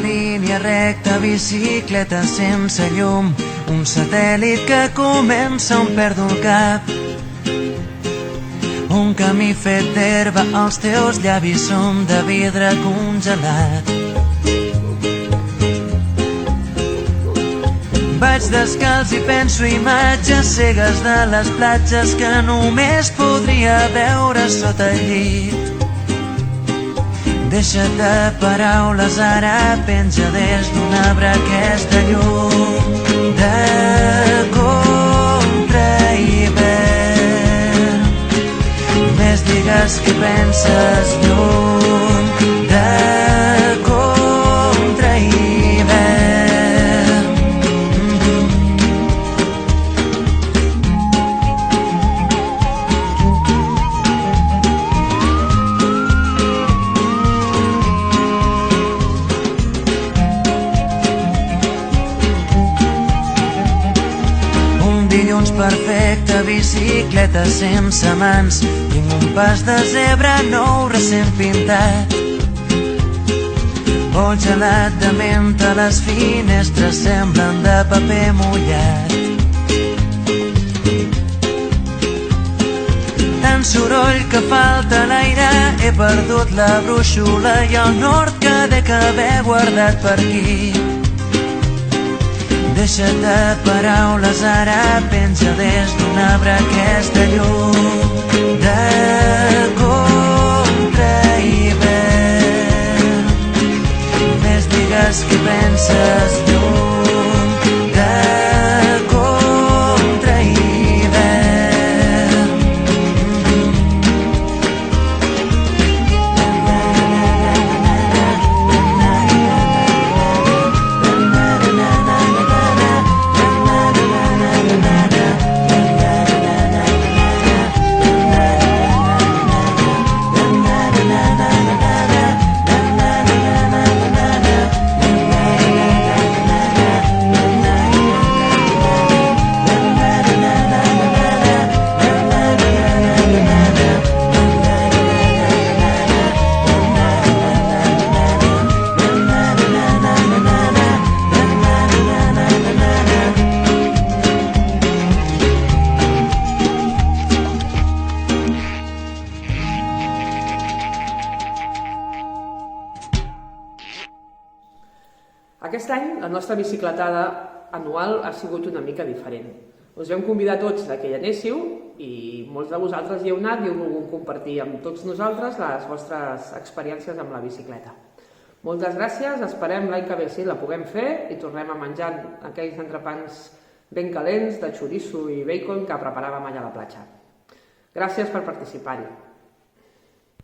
línia recta, bicicleta sense llum, un satèl·lit que comença on perdo el cap. Un camí fet d'herba, els teus llavis són de vidre congelat. Vaig descalç i penso imatges cegues de les platges que només podria veure sota el llit. Deixa't de paraules, ara penja des d'un arbre aquesta llum de contrahivern. Més digues que penses lluny de contrahivern. Dilluns perfecte, bicicleta sense mans, tinc un pas de zebra nou recent pintat. Vol gelat de menta, les finestres semblen de paper mullat. Tant soroll que falta l'aire, he perdut la brúixola i el nord que dec haver guardat per aquí. Deixa't de paraules, ara penja des d'un arbre aquesta llum de contrahivern. Més digues que penses lluny de contrahivern. Aquest any la nostra bicicletada anual ha sigut una mica diferent. Us vam convidar tots que hi anéssiu i molts de vosaltres hi heu anat i heu volgut compartir amb tots nosaltres les vostres experiències amb la bicicleta. Moltes gràcies, esperem l'any que ve si la puguem fer i tornem a menjar aquells entrepans ben calents de xoriço i bacon que preparàvem allà a la platja. Gràcies per participar-hi.